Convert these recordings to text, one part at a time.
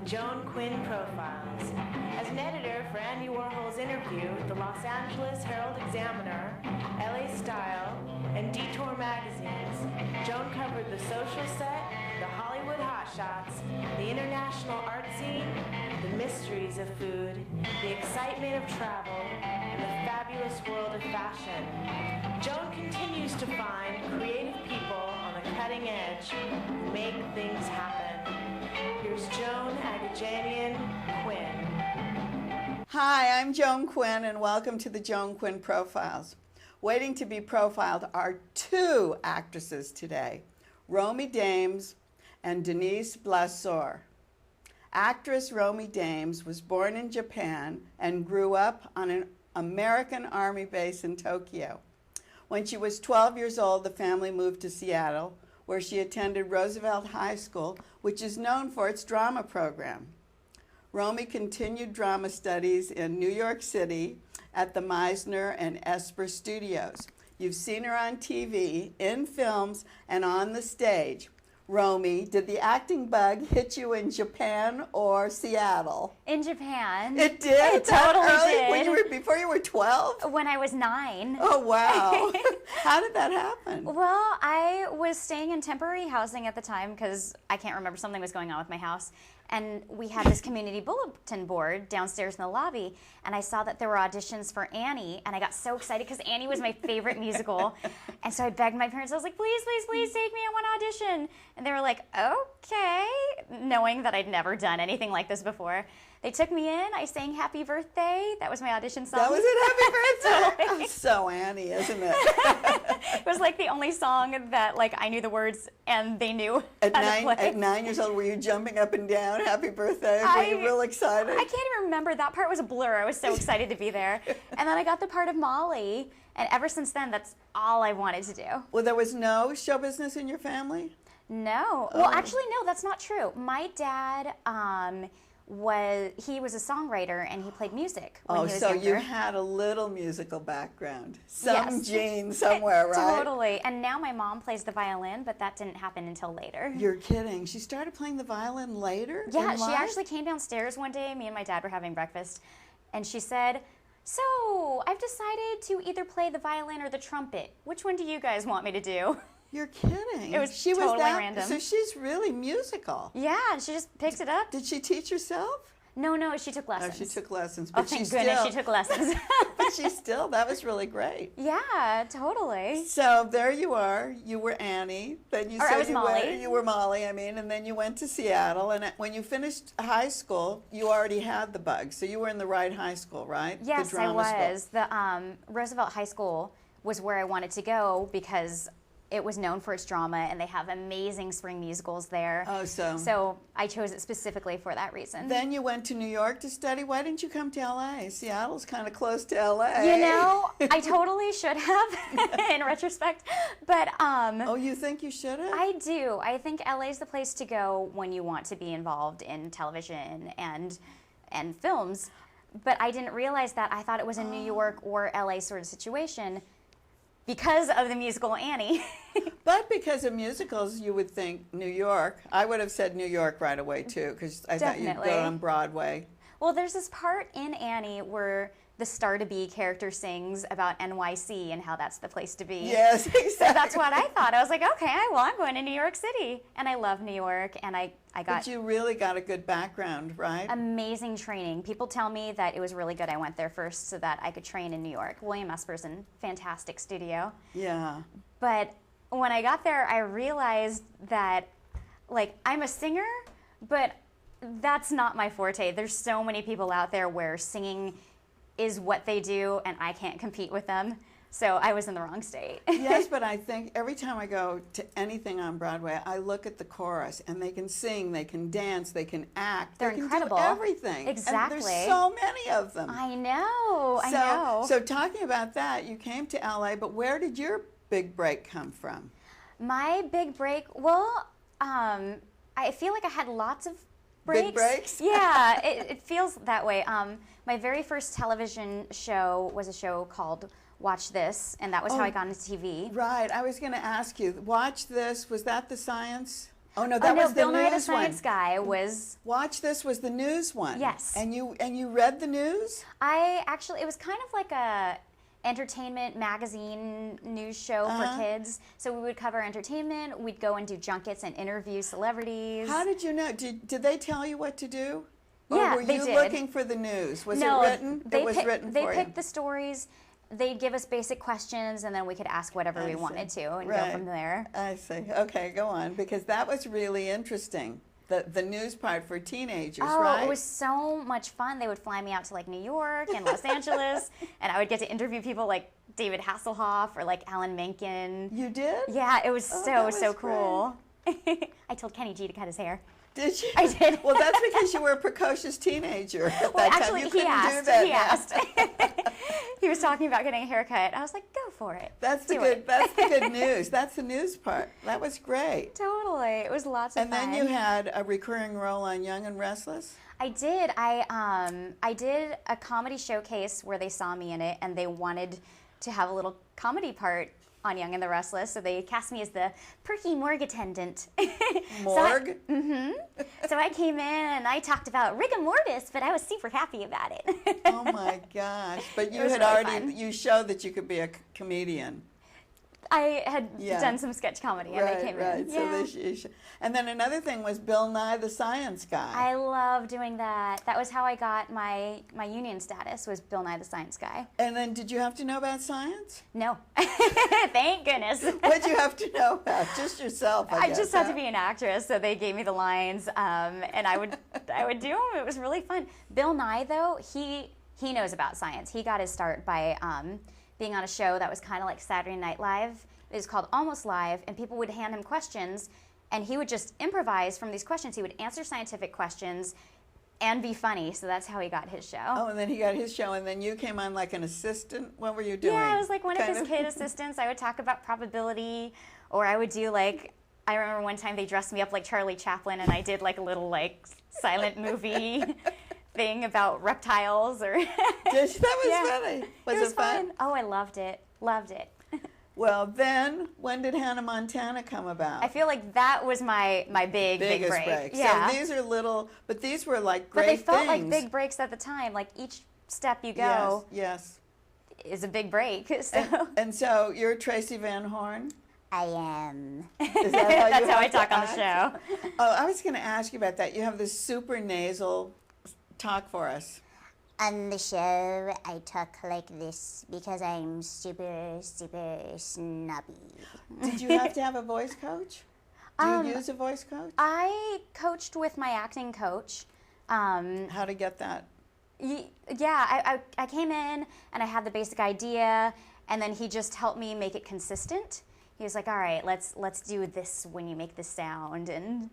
Joan Quinn Profiles. As an editor for Andy Warhol's Interview, the Los Angeles Herald-Examiner, LA Style, and Detour magazines, Joan covered the social set, the Hollywood hotshots, the international art scene, the mysteries of food, the excitement of travel, and the fabulous world of fashion. Joan continues to find creative people on the cutting edge who make things happen. Here's Joan Quinn. Hi, I'm Joan Quinn, and welcome to the Joan Quinn Profiles. Waiting to be profiled are two actresses today, Romi Danes and Denise Blasor. Actress Romi Danes was born in Japan and grew up on an American Army base in Tokyo. When she was 12 years old, the family moved to Seattle, where she attended Roosevelt High School, which is known for its drama program. Romi continued drama studies in New York City at the Meisner and Esper Studios. You've seen her on TV, in films, and on the stage. Romi, did the acting bug hit you in Japan or Seattle? In Japan. It did? It totally did. Before you were 12? When I was 9. Oh, wow. How did that happen? Well, I was staying in temporary housing at the time because I can't remember, something was going on with my house. And we had this community bulletin board downstairs in the lobby, and I saw that there were auditions for Annie, and I got so excited because Annie was my favorite musical. And so I begged my parents, I was like, please, please, please take me, I want to audition. And they were like, okay, knowing that I'd never done anything like this before. They took me in, I sang Happy Birthday, that was my audition song. That was it, Happy Birthday? Totally. So Annie, isn't it? It was like the only song that like I knew the words and they knew at how to play. At 9 years old, were you jumping up and down, Happy Birthday? Were you real excited? I can't even remember. That part was a blur. I was so excited to be there. And then I got the part of Molly, and ever since then, that's all I wanted to do. Well, there was no show business in your family? No. Oh. Well, actually, no, that's not true. My dad, he was a songwriter and he played music when he was so younger. you had a little musical background. Some Yes. gene somewhere, right? Totally. And now my mom plays the violin, but that didn't happen until later. You're kidding. She started playing the violin later? Yeah, in she life? actually came downstairs one day, me and my dad were having breakfast, and she said, so I've decided to either play the violin or the trumpet. Which one do you guys want me to do? You're kidding. It was totally random. So she's really musical. Yeah, and she just picked it up. Did she teach herself? No, she took lessons. Oh, she took lessons. Oh, But thank she goodness still, she took lessons. But that was really great. Yeah, totally. So there you are. You were Annie. Then you Or said I was Molly. You were Molly, and then you went to Seattle. And when you finished high school, you already had the bug. So you were in the right high school, right? Yes, the drama was. School. The Roosevelt High School was where I wanted to go because it was known for its drama, and they have amazing spring musicals there. Oh, So I chose it specifically for that reason. Then you went to New York to study. Why didn't you come to LA? Seattle's kind of close to LA. You know, I totally should have in retrospect, but Oh, you think you should have? I do. I think LA is the place to go when you want to be involved in television and films. But I didn't realize that. I thought it was a New York or LA sort of situation because of the musical Annie. But because of musicals, you would think New York. I would have said New York right away, too, because I thought you'd go on Broadway. Well, there's this part in Annie where the star-to-be character sings about NYC and how that's the place to be. Yes, exactly. So that's what I thought. I was like, okay, I'm going to New York City. And I love New York, and I got But you really got a good background, right? amazing training. People tell me that it was really good I went there first so that I could train in New York. William Esperson, fantastic studio. Yeah. But when I got there, I realized that, like, I'm a singer, but that's not my forte. There's so many people out there where singing is what they do, and I can't compete with them. So I was in the wrong state. Yes, but I think every time I go to anything on Broadway, I look at the chorus, and they can sing, they can dance, they can act. They're they can incredible. do everything. Exactly. And there's so many of them. I know. So talking about that, you came to LA, but where did your big break come from? My big break, well, I feel like I had lots of breaks. Big breaks? Yeah, it feels that way. My very first television show was a show called Watch This, and that was how I got into TV. Right. I was going to ask you, Watch This, was that the science Oh no, that was the Bill Nye the news one. Science Guy was. Watch This was the news one. Yes. And you read the news? It was kind of like a entertainment magazine news show for kids. So we would cover entertainment. We'd go and do junkets and interview celebrities. How did you know? Did they tell you what to do? Or Yeah, were they you did. looking for the news? Was No, it written? It was written they for you. picked the stories. They'd give us basic questions, and then we could ask whatever we wanted to and go from there. I see. Okay, go on, because that was really interesting. The news part for teenagers, right? Oh, it was so much fun. They would fly me out to like New York and Los Angeles, and I would get to interview people like David Hasselhoff or like Alan Menken. You did? Yeah, it was that was so cool. I told Kenny G to cut his hair. Did you? I did. Well, that's because you were a precocious teenager at Well, that time. actually, You he couldn't asked. do that He now. asked. He was talking about getting a haircut. I was like, go for it. That's the Do good. it. That's the good news. That's the news part. That was great. Totally. It was lots of And fun. then you had a recurring role on Young and Restless. I did. I did a comedy showcase where they saw me in it, and they wanted to have a little comedy part on Young and the Restless, so they cast me as the perky morgue attendant. Morgue. So I came in and I talked about rigor mortis, but I was super happy about it. Oh my gosh! But you was had really already fun. you showed that you could be a comedian. I had Yeah. done some sketch comedy, and they came in. So Yeah. and then another thing was Bill Nye the Science Guy. I love doing that. That was how I got my union status, was Bill Nye the Science Guy. And then did you have to know about science? No. Thank goodness. What'd you have to know about? Just yourself, I I guess, just had huh? to be an actress, so they gave me the lines, and I would do them. It was really fun. Bill Nye, though, he knows about science. He got his start by being on a show that was kind of like Saturday Night Live. It was called Almost Live, and people would hand him questions, and he would just improvise from these questions. He would answer scientific questions and be funny, so that's how he got his show. Oh, and then he got his show, and then you came on like an assistant. What were you doing? Yeah, I was like one of Kind his kid assistants. I would talk about probability, or I would do like, I remember one time they dressed me up like Charlie Chaplin, and I did like a little like silent movie thing about reptiles. Or That was funny. Was it was fun? Oh, I loved it. Loved it. Well, then when did Hannah Montana come about? I feel like that was my big Biggest break. Yeah. So these are little, but these were like but great they felt things. like big breaks at the time. Like each step you go Yes. is a big break. So And so you're Tracy Van Horn. I am. Is that how That's you how I have to talk on the act? show. Oh, I was going to ask you about that. You have this super nasal talk for us. On the show, I talk like this because I'm super, super snobby. Did you have to have a voice coach? Do you use a voice coach? I coached with my acting coach. How to get that? I came in and I had the basic idea, and then he just helped me make it consistent. He was like, all right, let's do this when you make this sound. And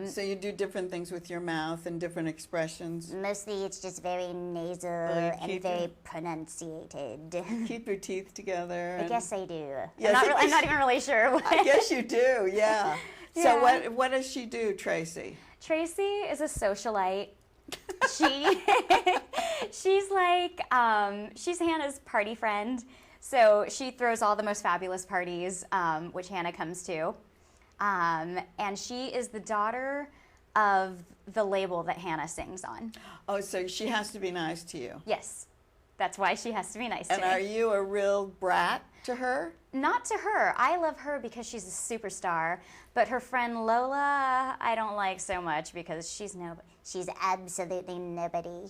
So you do different things with your mouth and different expressions. Mostly it's just very nasal you and keep very it- pronunciated. Keep your teeth together. I and- guess I do. Yes, I'm not even really sure what. I guess you do, yeah. So Yeah. what does she do, Tracy? Tracy is a socialite. She's like, she's Hannah's party friend. So she throws all the most fabulous parties, which Hannah comes to. And she is the daughter of the label that Hannah sings on. Oh, so she has to be nice to you. Yes, that's why she has to be nice And to me. are you a real brat to her? Not to her. I love her because she's a superstar. But her friend Lola, I don't like so much because she's nobody. She's absolutely nobody.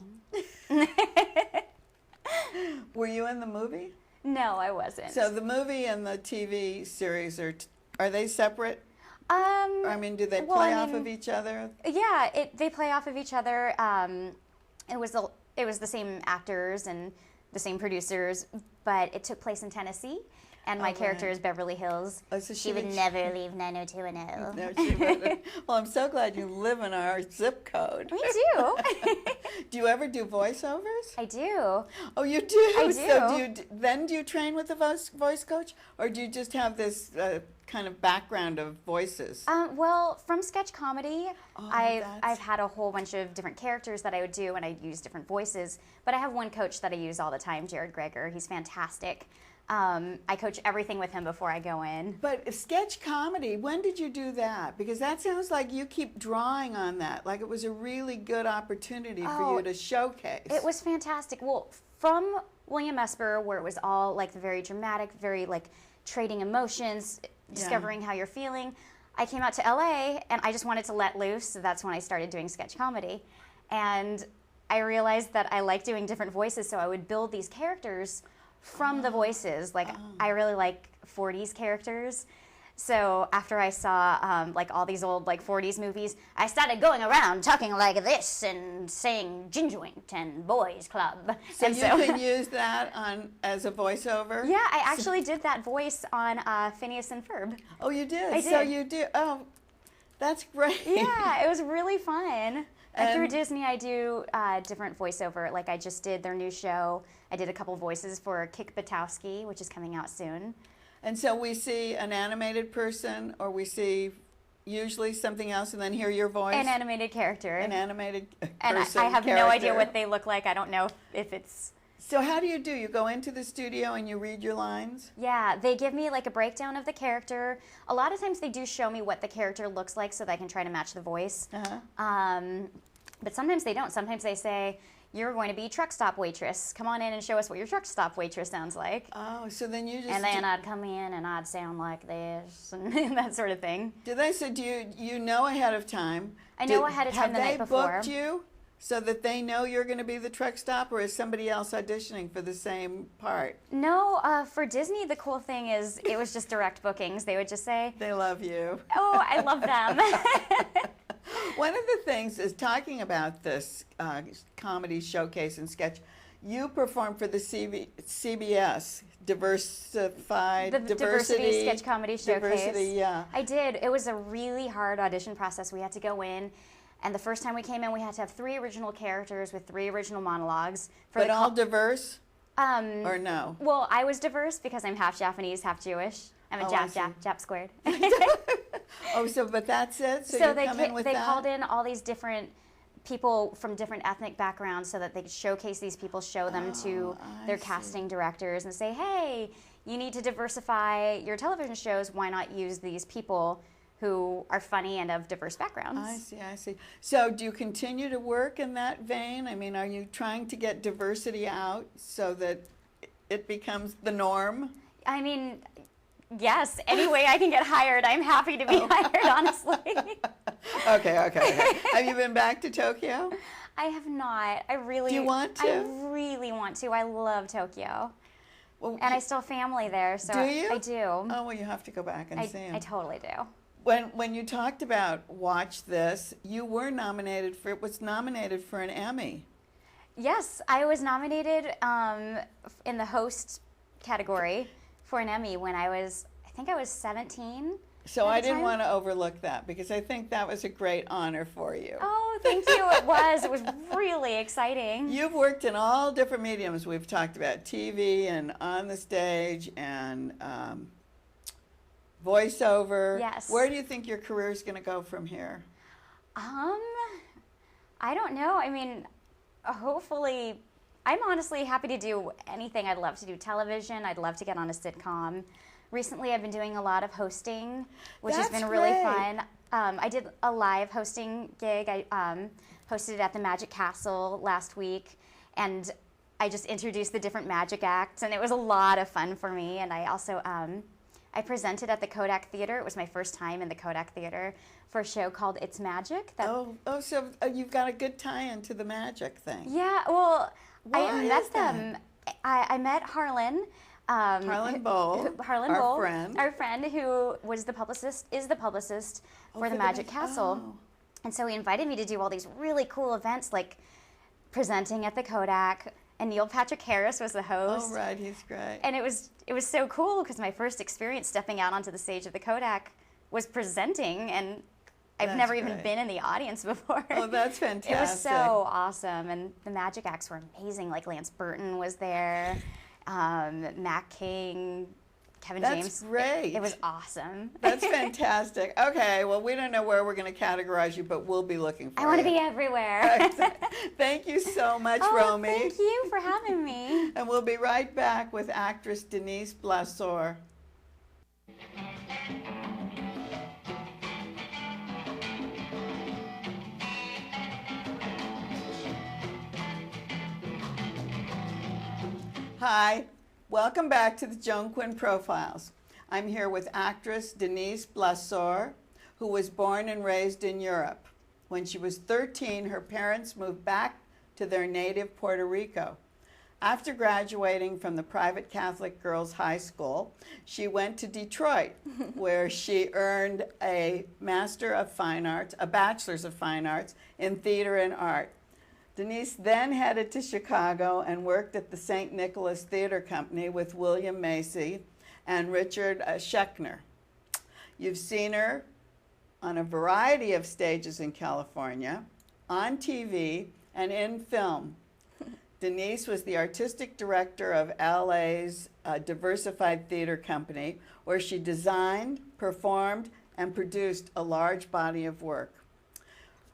Were you in the movie? No, I wasn't. So the movie and the TV series are they separate? I mean, do they well, play I off mean- of each other? Yeah, they play off of each other. It was the same actors and the same producers, but it took place in Tennessee, and my character is Beverly Hills. Oh, so She would never leave 90210. No, she wouldn't. Well, I'm so glad you live in our zip code. Me too. Do you ever do voiceovers? I do. Oh, you do? I So do. do you train with a voice coach, or do you just have this kind of background of voices? Well, from sketch comedy, I've that's- had a whole bunch of different characters that I would do, and I use different voices. But I have one coach that I use all the time, Jared Greger. He's fantastic. I coach everything with him before I go in. But sketch comedy, when did you do that? Because that sounds like you keep drawing on that, like it was a really good opportunity for you to showcase. It was fantastic. Well, from William Esper, where it was all like very dramatic, very like trading emotions, discovering how you're feeling, I came out to LA and I just wanted to let loose. So that's when I started doing sketch comedy. And I realized that I like doing different voices, so I would build these characters from the voices. Like I really like 40s characters. So after I saw like all these old like 40s movies, I started going around talking like this and saying Gingerwink and Boys Club. So and you can use that as a voiceover? Yeah, I actually did that voice on Phineas and Ferb. Oh, you did? I did. So you do. Oh, that's great. Yeah, it was really fun. And through Disney, I do different voiceover. Like I just did their new show. I did a couple voices for Kick Buttowski, which is coming out soon. And so we see an animated person, or we see usually something else, and then hear your voice? An animated character. An animated person, And I have no idea what they look like. I don't know if it's... So how do? You go into the studio and you read your lines? Yeah, they give me like a breakdown of the character. A lot of times they do show me what the character looks like so that I can try to match the voice. But sometimes they don't. Sometimes they say, you're going to be truck stop waitress. Come on in and show us what your truck stop waitress sounds like. Oh, so then you just... And then I'd come in and I'd sound like this and that sort of thing. Do they say, do you know ahead of time? I know ahead of time the night before. Have they booked you so that they know you're going to be the truck stop, or is somebody else auditioning for the same part? No, for Disney, the cool thing is it was just direct bookings. They would just say, They love you. oh, I love them. One of the things is talking about this comedy showcase and sketch. You performed for the CBS Diversity Sketch Comedy Showcase. Diversity, yeah. I did. It was a really hard audition process. We had to go in, and the first time we came in, we had to have 3 original characters with 3 original monologues. But all diverse? Or no? Well, I was diverse because I'm half Japanese, half Jewish. I'm a Jap squared. Oh, but that's it? So they called in all these different people from different ethnic backgrounds so that they could showcase these people, show them to their casting directors and say, hey, you need to diversify your television shows. Why not use these people who are funny and of diverse backgrounds? I see. So do you continue to work in that vein? I mean, are you trying to get diversity out so that it becomes the norm? I mean, yes. Any way I can get hired, I'm happy to be hired, honestly. Okay. Have you been back to Tokyo? I have not. Do you want to? I really want to. I love Tokyo. Well, and I still have family there, so do you? I do. Oh, well, you have to go back and see them. I totally do. When you talked about Watch This, you were nominated for an Emmy. Yes, I was nominated in the host category for an Emmy when I think I was 17. So I didn't want to overlook that because I think that was a great honor for you. Oh, thank you. It was really exciting. You've worked in all different mediums. We've talked about TV and on the stage and voiceover. Yes. Where do you think your career is going to go from here? I don't know. I mean, hopefully, I'm honestly happy to do anything. I'd love to do television. I'd love to get on a sitcom. Recently, I've been doing a lot of hosting, which has been really fun. I did a live hosting gig. I hosted it at the Magic Castle last week, and I just introduced the different magic acts, and it was a lot of fun for me. And I also I presented at the Kodak Theater. It was my first time in the Kodak Theater for a show called It's Magic. So you've got a good tie-in to the magic thing. Yeah, well, I met them. I met Harlan. Harlan Bowl, our friend who is the publicist for the Magic Castle. Oh. And so he invited me to do all these really cool events, like presenting at the Kodak, and Neil Patrick Harris was the host. Oh, right, he's great. And it was so cool because my first experience stepping out onto the stage of the Kodak was presenting, and I've never even been in the audience before. Oh, that's fantastic. It was so awesome, and the magic acts were amazing. Like Lance Burton was there. Mac King, Kevin That's James. great. It was awesome. That's fantastic. Okay, well, we don't know where we're going to categorize you, but we'll be looking for you. I want to be everywhere. Thank you so much, Oh, Romi. thank you for having me. And we'll be right back with actress Denise Blasor. Hi, welcome back to the Joan Quinn Profiles. I'm here with actress Denise Blasor, who was born and raised in Europe. When she was 13, her parents moved back to their native Puerto Rico. After graduating from the private Catholic girls' high school, she went to Detroit, where she earned a Master of Fine Arts, a Bachelor's of Fine Arts in Theater and Art. Denise then headed to Chicago and worked at the St. Nicholas Theater Company with William Macy and Richard Schechner. You've seen her on a variety of stages in California, on TV, and in film. Denise was the artistic director of LA's Diversified Theater Company, where she designed, performed, and produced a large body of work.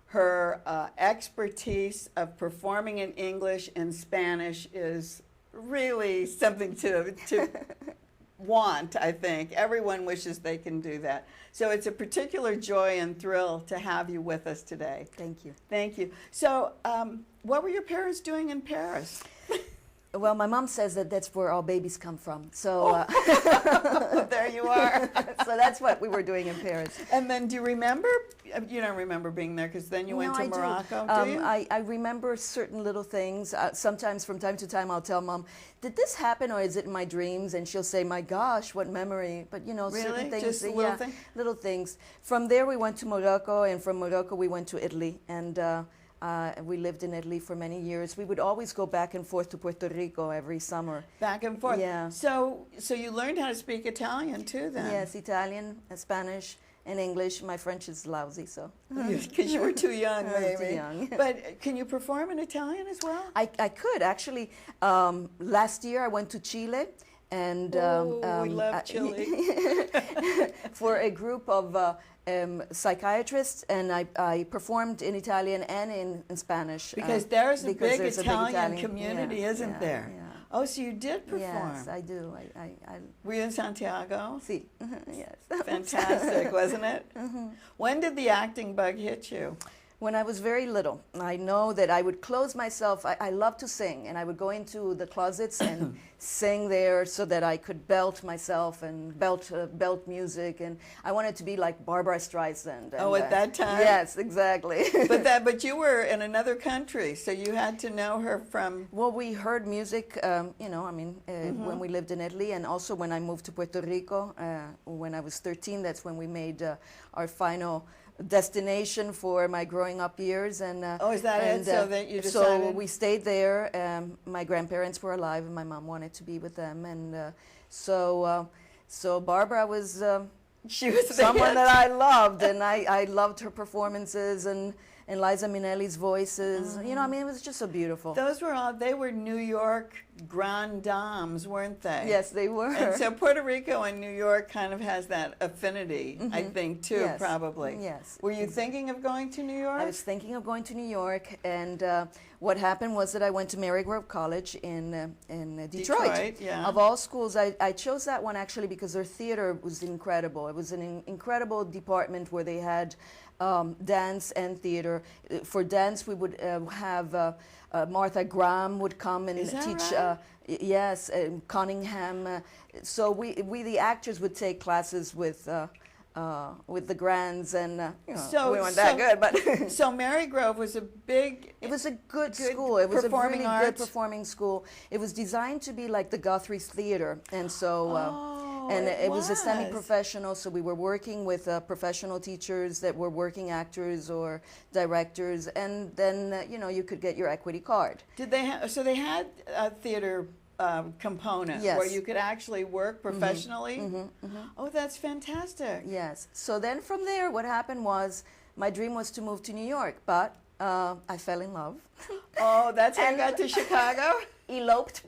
Her expertise of performing in English and Spanish is really something to want, I think. Everyone wishes they can do that. So it's a particular joy and thrill to have you with us today. Thank you. Thank you. So what were your parents doing in Paris? Well, my mom says that that's where all babies come from. So There you are. so that's what we were doing in Paris. And then do you remember? You don't remember being there because then you went to I Morocco, do. you? I remember certain little things. Sometimes from time to time I'll tell Mom, did this happen or is it in my dreams? And she'll say, my gosh, what memory. But you know, Really? certain things. Just little things? Little things. From there we went to Morocco, and from Morocco we went to Italy. And we lived in Italy for many years. We would always go back and forth to Puerto Rico every summer. Back and forth. Yeah. So you learned how to speak Italian too then? Yes, Italian, Spanish, and English. My French is lousy, so. Because you were too young, I was maybe. too young. But can you perform in Italian as well? I could, actually. Last year I went to Chile. And we love Chile. for a group of psychiatrists, and I performed in Italian and in Spanish. Because there's a because big there's Italian community, yeah, isn't yeah, there? yeah. Oh, so you did perform? Yes, I do. I Were you in Santiago? see. Yes. Fantastic, wasn't it? When did the acting bug hit you? When I was very little, I know that I would close myself. I love to sing, and I would go into the closets and sing there so that I could belt myself and belt music. And I wanted to be like Barbara Streisand. Oh, and, at that time? Yes, exactly. But you were in another country, so you had to know her from... Well, we heard music, when we lived in Italy, and also when I moved to Puerto Rico when I was 13. That's when we made our final destination for my growing up years. And is that it? So that you decided... So we stayed there. My grandparents were alive, and my mom wanted to be with them. And so Barbara was She was someone that I loved, and I loved her performances and Liza Minnelli's voices. You know, I mean, it was just so beautiful. They were New York grand dames, weren't they? Yes, they were. And so Puerto Rico and New York kind of has that affinity, I think, too, Yes. probably. Yes. Were you thinking of going to New York? I was thinking of going to New York, and what happened was that I went to Marygrove College in Detroit. Yeah. Of all schools, I chose that one actually because their theater was incredible. It was an incredible department where they had dance and theater. For dance, we would have Martha Graham would come and Is that teach. right? Yes, Cunningham. So we the actors would take classes with the grands, and we weren't that good, but So Marygrove was a big... it was a good school. It was a performing really arts? good performing school. It was designed to be like the Guthrie's Theater, and so and it was a semi-professional. So we were working with professional teachers that were working actors or directors, and then you could get your equity card. Did they have... So they had a theater component Yes. where you could actually work professionally? Oh, that's fantastic. Yes. So then from there, what happened was my dream was to move to New York, but I fell in love. Oh, that's how you And- got to Chicago? Eloped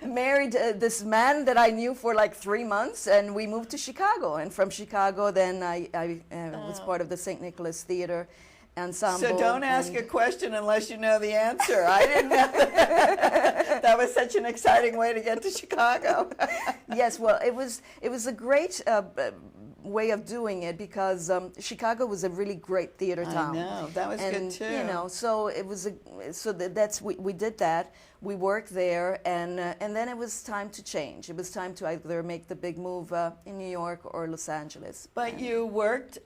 married this man that I knew for like 3 months, and we moved to Chicago. And from Chicago, then I was part of the St. Nicholas Theater ensemble. So don't ask a question unless you know the answer. I didn't know that was such an exciting way to get to Chicago. Yes, well, it was a great way of doing it because Chicago was a really great theater town. I know, that was good too. You know, so it was we did that. We worked there, and then it was time to change. It was time to either make the big move in New York or Los Angeles. But you worked.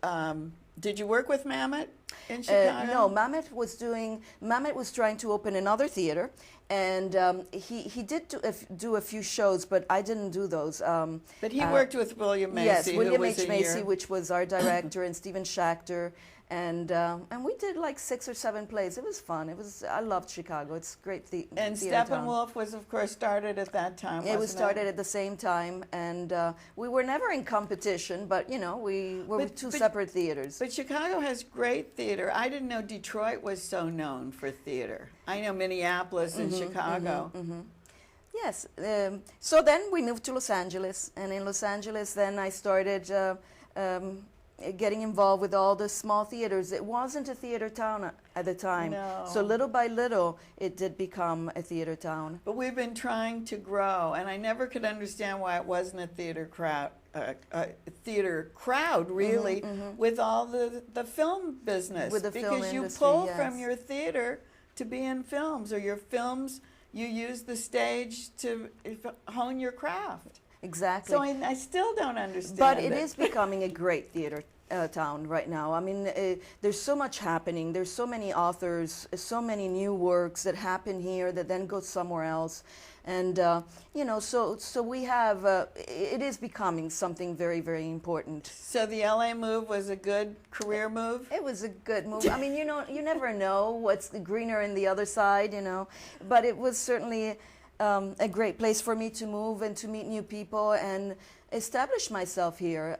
Did you work with Mamet in Chicago? No, Mamet was trying to open another theater, and he did do a few shows, but I didn't do those. But he worked with William Macy. Yes, William who was H. Macy, which was our director, and Stephen Schachter, and we did like 6 or 7 plays. It was fun. I loved Chicago. It's great theater. And Steppenwolf was, of course, started at that time. It was started at the same time, and we were never in competition, but you know, we were two separate theaters. But Chicago has great theater. I didn't know Detroit was so known for theater. I know Minneapolis and Chicago. Yes. So then we moved to Los Angeles, and in Los Angeles, then I started getting involved with all the small theaters. It wasn't a theater town at the time. No. So little by little, it did become a theater town. But we've been trying to grow, and I never could understand why it wasn't a theater crowd, really, with all the film business. With the film because you industry, pull yes. from your theater to be in films, or your films, you use the stage to hone your craft. Exactly. So I still don't understand But it is becoming a great theater town right now. I mean, there's so much happening. There's so many authors, so many new works that happen here that then go somewhere else. And, you know, so we have, it is becoming something very, very important. So the LA move was a good career move? It was a good move. I mean, you know, you never know what's greener in the other side, you know. But it was certainly a great place for me to move and to meet new people and establish myself here.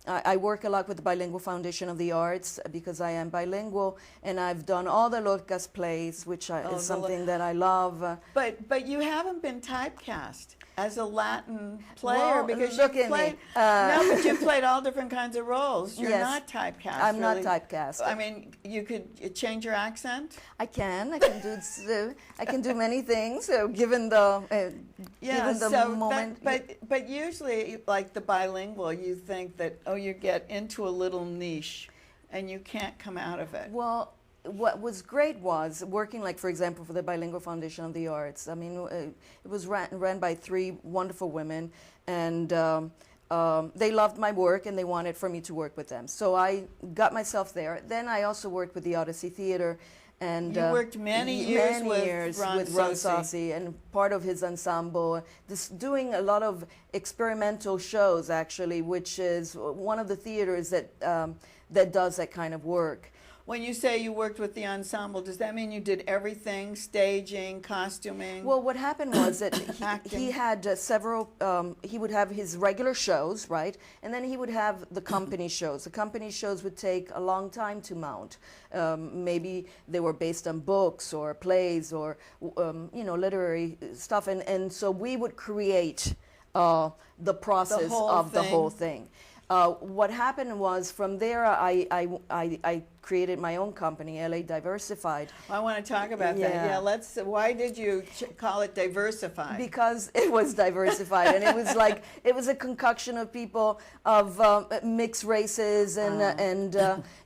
I work a lot with the Bilingual Foundation of the Arts because I am bilingual, and I've done all the Lorca's plays, which is something that I love. But you haven't been typecast as a Latin player, Well, because look you at played. me. No, but you played all different kinds of roles. You're Yes. not typecast. I'm not really. typecast. I mean, you could change your accent. I can do many things, given the moment. But usually, like the bilingual, you think that you get into a little niche, and you can't come out of it. Well, what was great was working, like, for example, for the Bilingual Foundation of the Arts. I mean, it was ran by 3 wonderful women, and they loved my work, and they wanted for me to work with them. So I got myself there. Then I also worked with the Odyssey Theater. And you worked many years with Ron Saucy, and part of his ensemble, doing a lot of experimental shows, actually, which is one of the theaters that does that kind of work. When you say you worked with the ensemble, does that mean you did everything, staging, costuming? Well, what happened was that he had several, he would have his regular shows, right? And then he would have the company shows. The company shows would take a long time to mount. Maybe they were based on books or plays or, you know, literary stuff. And so we would create the process of the whole thing. What happened was, from there, I created my own company, LA Diversified. I want to talk about that. Yeah, why did you call it Diversified? Because it was diversified, and it was like, it was a concoction of people of mixed races and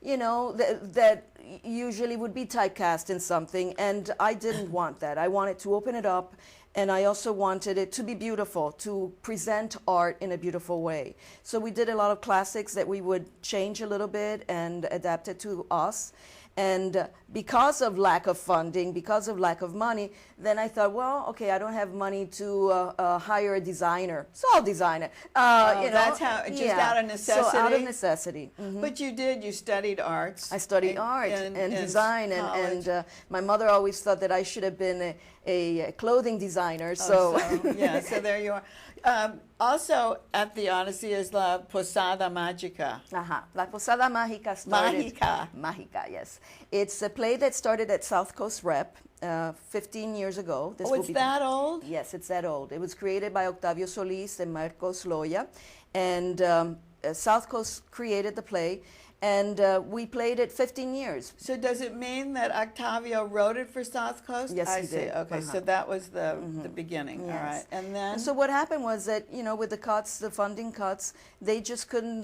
you know, that usually would be typecast in something, and I didn't want that. I wanted to open it up. And I also wanted it to be beautiful, to present art in a beautiful way. So we did a lot of classics that we would change a little bit and adapt it to us. And because of lack of funding, because of lack of money, then I thought, well, okay, I don't have money to hire a designer, so I'll design it. You know, that's how, just out of necessity? So out of necessity. But you studied arts. I studied art and design, and my mother always thought that I should have been a clothing designer. So there you are. Also at the Odyssey is La Posada Mágica. La Posada Mágica started. Mágica. Mágica, yes. It's a play that started at South Coast Rep, 15 years ago. Oh, it's that old? Yes, it's that old. It was created by Octavio Solis and Marcos Loya, and South Coast created the play, and we played it 15 years. So does it mean that Octavio wrote it for South Coast? Yes, I he see. did. Okay, so that was the beginning. Yes. All right, and then And so what happened was that, you know, with the cuts, the funding cuts, they just couldn't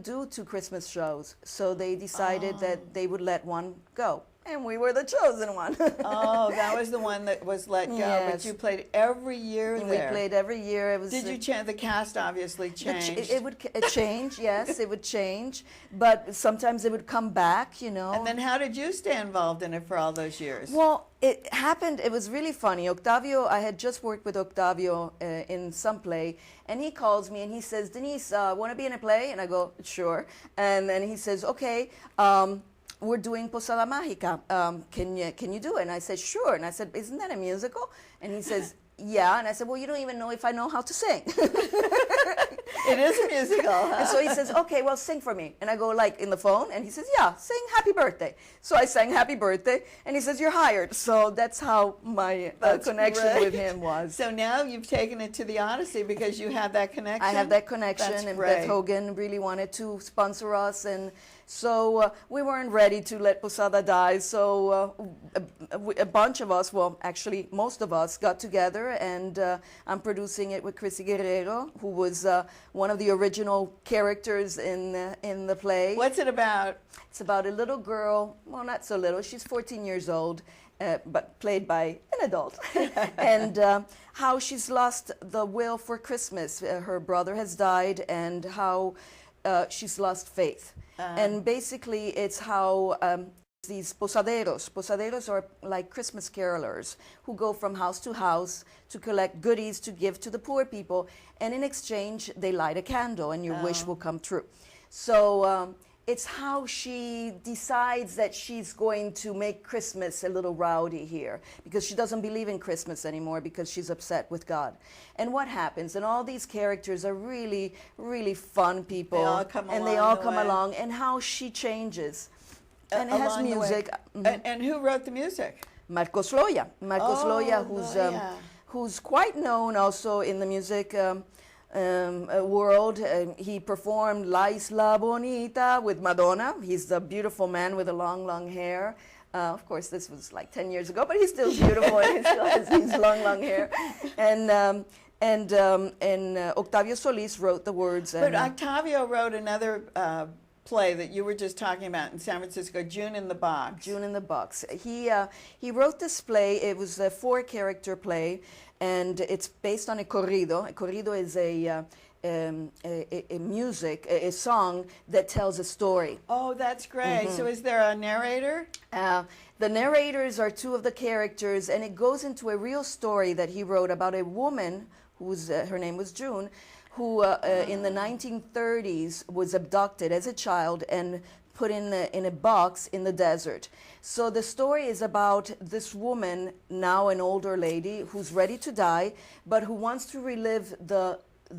do 2 Christmas shows. So they decided that they would let one go. And we were the chosen one. oh, that was the one that was let go. But Yes. you played every year And there. we played every year. It was Did you change? The cast obviously changed. It would change, yes, it would change. But sometimes it would come back, you know. And then how did you stay involved in it for all those years? Well, it happened, it was really funny. Octavio, I had just worked with Octavio in some play, and he calls me and he says, Denise, want to be in a play? And I go, sure. And then he says, okay, we're doing Posada Mágica. Can you do it? And I said, sure. And I said, isn't that a musical? And he says, yeah. And I said, well, you don't even know if I know how to sing. It is a musical. Huh? And so he says, okay, well, sing for me. And I go like in the phone, and he says, yeah, sing Happy Birthday. So I sang Happy Birthday, and he says, you're hired. So that's how my connection great. with him was. So now you've taken it to the Odyssey because you have that connection. I have that connection, That's and great. Beth Hogan really wanted to sponsor us, and so we weren't ready to let Posada die. So a bunch of us, well, actually most of us, got together, and I'm producing it with Chrissy Guerrero, who was one of the original characters in the play. What's it about? It's about a little girl, well, not so little, she's 14 years old, but played by an adult, and how she's lost the will for Christmas. Her brother has died, and how she's lost faith. And basically, it's how these posaderos are like Christmas carolers who go from house to house to collect goodies to give to the poor people, and in exchange, they light a candle, and your wish will come true. So it's how she decides that she's going to make Christmas a little rowdy here, because she doesn't believe in Christmas anymore because she's upset with God. And what happens? And all these characters are really, really fun people. They all come and along they all the come way. along, and how she changes. And it has Along the way. music. And who wrote the music? Marcos Loya. Marcos Oh, Loya, Loya. who's quite known also in the music world. He performed La Isla Bonita with Madonna. He's the beautiful man with the long, long hair. Of course, this was like 10 years ago, but he's still beautiful and he still has his long, long hair. And Octavio Solis wrote the words. But Octavio wrote another play that you were just talking about in San Francisco, June in the Box. June in the Box. He wrote this play. It was a 4-character play, and it's based on a corrido. A corrido is a music, a song that tells a story. Oh, that's great. So is there a narrator? The narrators are 2 of the characters, and it goes into a real story that he wrote about a woman whose her name was June, who in the 1930s was abducted as a child and put in a box in the desert. So the story is about this woman, now an older lady, who's ready to die, but who wants to relive the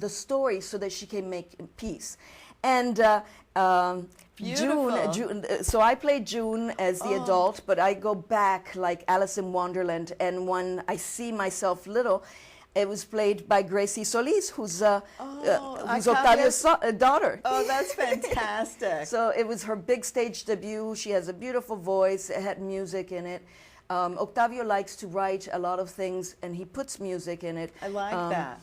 story so that she can make peace. And June, so I played June as the adult, but I go back like Alice in Wonderland, and when I see myself little, it was played by Gracie Solis, who's Octavio's daughter. Oh, that's fantastic. So it was her big stage debut. She has a beautiful voice. It had music in it. Octavio likes to write a lot of things, and he puts music in it. I like that.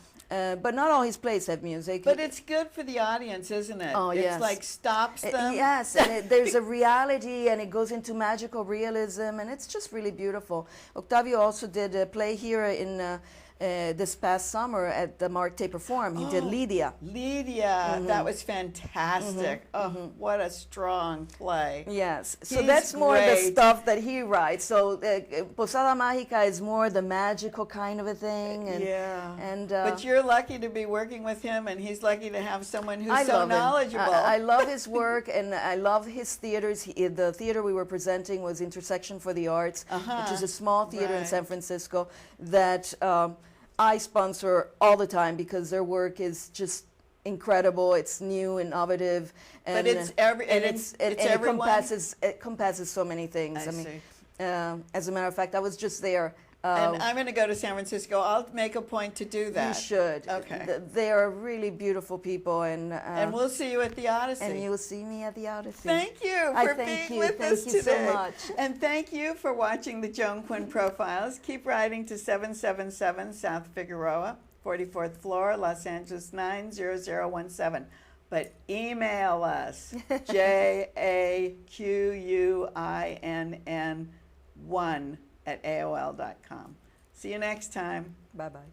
But not all his plays have music. But it's good for the audience, isn't it? Oh, yes. It's like stops them. Yes, and there's a reality, and it goes into magical realism, and it's just really beautiful. Octavio also did a play here in this past summer at the Marte Perform. He did Lydia. Lydia, that was fantastic. What a strong play. Yes, so He's that's more the great. stuff that he writes. So Posada Mágica is more the magical kind of a thing. And, Yeah. And but you're lucky to be working with him, and he's lucky to have someone who's I so love him. knowledgeable. I love his work, and I love his theaters. The theater we were presenting was Intersection for the Arts, which is a small theater in San Right. Francisco that I sponsor all the time because their work is just incredible. It's new, innovative, and But it's every- and and it's it's it everyone? encompasses so many things. I see. As a matter of fact, I was just there. And I'm going to go to San Francisco. I'll make a point to do that. You should. Okay. They are really beautiful people, and we'll see you at the Odyssey. And you'll see me at the Odyssey. Thank you for being with us today. Thank you so much. And thank you for watching the Joan Quinn Profiles. Keep writing to 777 South Figueroa, 44th floor, Los Angeles 90017. But email us, JAQUINN1 at AOL.com. See you next time. Bye-bye.